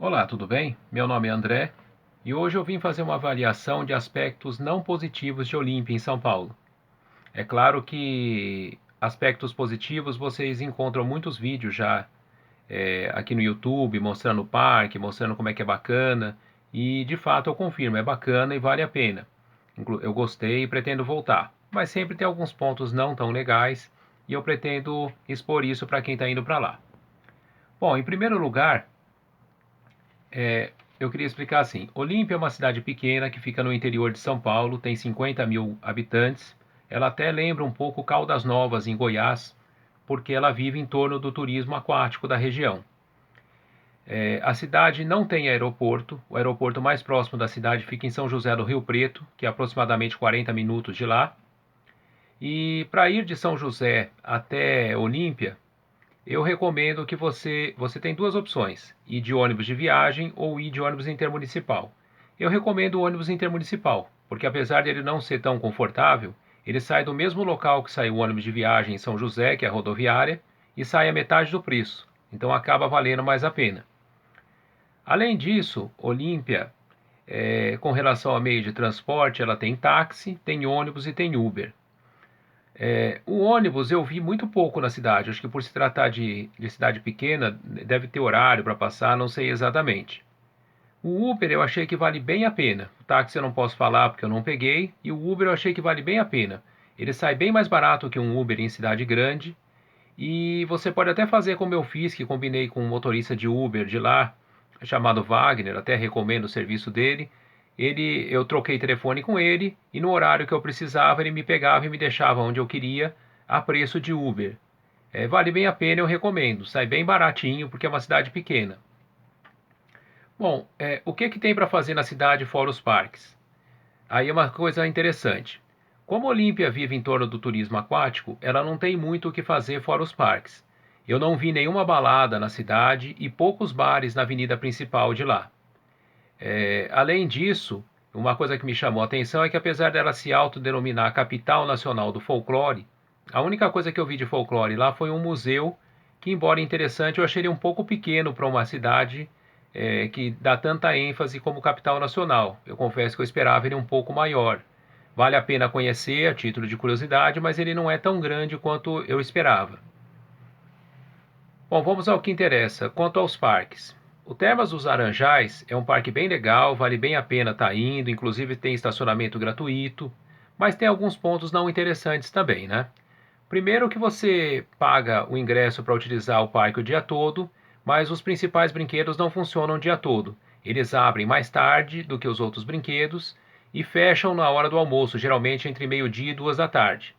Olá, tudo bem? Meu nome é André e hoje eu vim fazer uma avaliação de aspectos não positivos de Olímpia em São Paulo. É claro que aspectos positivos vocês encontram muitos vídeos já aqui no YouTube mostrando o parque, mostrando como é que é bacana e de fato eu confirmo, é bacana e vale a pena. Eu gostei e pretendo voltar, mas sempre tem alguns pontos não tão legais e eu pretendo expor isso para quem está indo para lá. Bom, em primeiro lugar, eu queria explicar assim: Olímpia é uma cidade pequena que fica no interior de São Paulo, tem 50 mil habitantes. Ela até lembra um pouco Caldas Novas, em Goiás, porque ela vive em torno do turismo aquático da região. A cidade não tem aeroporto, o aeroporto mais próximo da cidade fica em São José do Rio Preto, que é aproximadamente 40 minutos de lá. E para ir de São José até Olímpia, eu recomendo que você tem duas opções: ir de ônibus de viagem ou ir de ônibus intermunicipal. Eu recomendo o ônibus intermunicipal, porque apesar dele não ser tão confortável, ele sai do mesmo local que sai o ônibus de viagem em São José, que é a rodoviária, e sai a metade do preço. Então acaba valendo mais a pena. Além disso, Olímpia, com relação a meio de transporte, ela tem táxi, tem ônibus e tem Uber. O ônibus eu vi muito pouco na cidade. Acho que por se tratar de cidade pequena, deve ter horário para passar, não sei exatamente. O Uber eu achei que vale bem a pena. O táxi eu não posso falar porque eu não peguei. E o Uber eu achei que vale bem a pena. Ele sai bem mais barato que um Uber em cidade grande. E você pode até fazer como eu fiz, que combinei com um motorista de Uber de lá, chamado Wagner, até recomendo o serviço dele. Eu troquei telefone com ele e no horário que eu precisava ele me pegava e me deixava onde eu queria a preço de Uber. Vale bem a pena, eu recomendo. Sai bem baratinho porque é uma cidade pequena. Bom, o que tem para fazer na cidade fora os parques? Aí é uma coisa interessante. Como Olímpia vive em torno do turismo aquático, ela não tem muito o que fazer fora os parques. Eu não vi nenhuma balada na cidade e poucos bares na avenida principal de lá. Além disso, uma coisa que me chamou a atenção é que apesar dela se autodenominar a capital nacional do folclore, a única coisa que eu vi de folclore lá foi um museu que, embora interessante, eu achei ele um pouco pequeno para uma cidade que dá tanta ênfase como capital nacional. Eu confesso que eu esperava ele um pouco maior. Vale a pena conhecer a título de curiosidade, mas ele não é tão grande quanto eu esperava. Bom, vamos ao que interessa. Quanto aos parques. O Termas dos Laranjais é um parque bem legal, vale bem a pena estar indo, inclusive tem estacionamento gratuito, mas tem alguns pontos não interessantes também, né? Primeiro que você paga o ingresso para utilizar o parque o dia todo, mas os principais brinquedos não funcionam o dia todo. Eles abrem mais tarde do que os outros brinquedos e fecham na hora do almoço, geralmente entre meio-dia e 2 da tarde.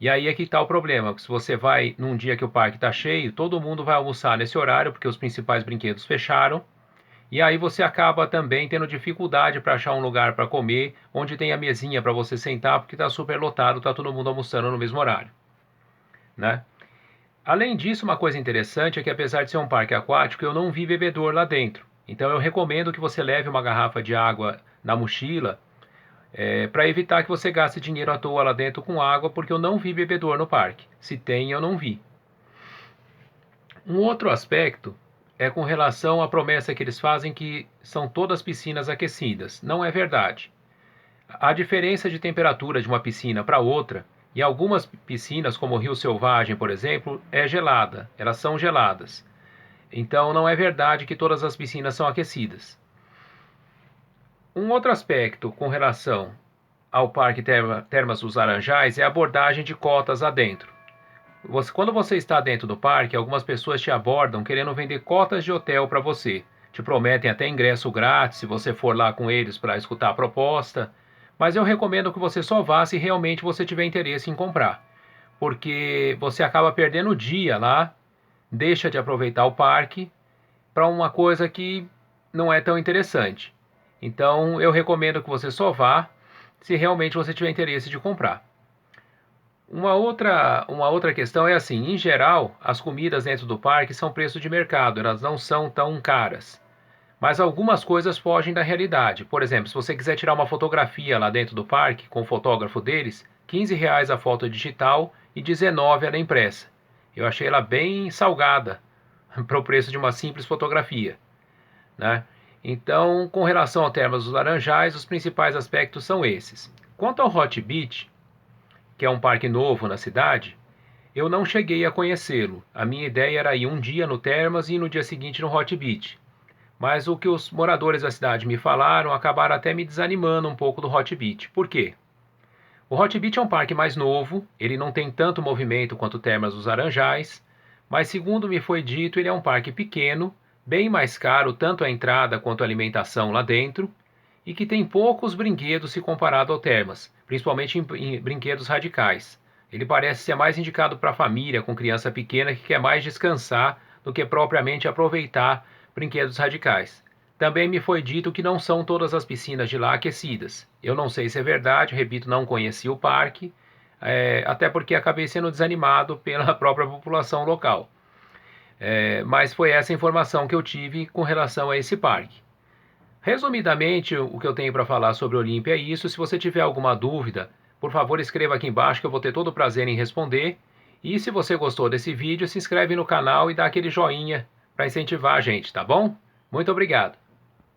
E aí é que está o problema, se você vai num dia que o parque está cheio, todo mundo vai almoçar nesse horário, porque os principais brinquedos fecharam, e aí você acaba também tendo dificuldade para achar um lugar para comer, onde tem a mesinha para você sentar, porque está super lotado, está todo mundo almoçando no mesmo horário, né? Além disso, uma coisa interessante é que apesar de ser um parque aquático, eu não vi bebedor lá dentro. Então eu recomendo que você leve uma garrafa de água na mochila, para evitar que você gaste dinheiro à toa lá dentro com água, porque eu não vi bebedor no parque. Se tem, eu não vi. Um outro aspecto é com relação à promessa que eles fazem que são todas piscinas aquecidas. Não é verdade. A diferença de temperatura de uma piscina para outra, e algumas piscinas, como o Rio Selvagem, por exemplo, é gelada. Elas são geladas. Então não é verdade que todas as piscinas são aquecidas. Um outro aspecto com relação ao Parque Termas dos Laranjais é a abordagem de cotas lá dentro. Quando você está dentro do parque, algumas pessoas te abordam querendo vender cotas de hotel para você. Te prometem até ingresso grátis se você for lá com eles para escutar a proposta. Mas eu recomendo que você só vá se realmente você tiver interesse em comprar. Porque você acaba perdendo o dia lá, deixa de aproveitar o parque para uma coisa que não é tão interessante. Então eu recomendo que você só vá se realmente você tiver interesse de comprar. Uma outra questão é assim, em geral, as comidas dentro do parque são preço de mercado, elas não são tão caras. Mas algumas coisas fogem da realidade. Por exemplo, se você quiser tirar uma fotografia lá dentro do parque com o fotógrafo deles, R$ 15 a foto digital e 19 ela impressa. Eu achei ela bem salgada para o preço de uma simples fotografia. né? Então, com relação ao Termas dos Laranjais, os principais aspectos são esses. Quanto ao Hot Beach, que é um parque novo na cidade, eu não cheguei a conhecê-lo. A minha ideia era ir um dia no Termas e no dia seguinte no Hot Beach. Mas o que os moradores da cidade me falaram acabaram até me desanimando um pouco do Hot Beach. Por quê? O Hot Beach é um parque mais novo, ele não tem tanto movimento quanto o Termas dos Laranjais, mas segundo me foi dito, ele é um parque pequeno, bem mais caro tanto a entrada quanto a alimentação lá dentro, e que tem poucos brinquedos se comparado ao Termas, principalmente em brinquedos radicais. Ele parece ser mais indicado para a família com criança pequena que quer mais descansar do que propriamente aproveitar brinquedos radicais. Também me foi dito que não são todas as piscinas de lá aquecidas. Eu não sei se é verdade, repito, não conheci o parque, até porque acabei sendo desanimado pela própria população local. Mas foi essa informação que eu tive com relação a esse parque. Resumidamente, o que eu tenho para falar sobre Olímpia é isso. Se você tiver alguma dúvida, por favor escreva aqui embaixo que eu vou ter todo o prazer em responder. E se você gostou desse vídeo, se inscreve no canal e dá aquele joinha para incentivar a gente, tá bom? Muito obrigado!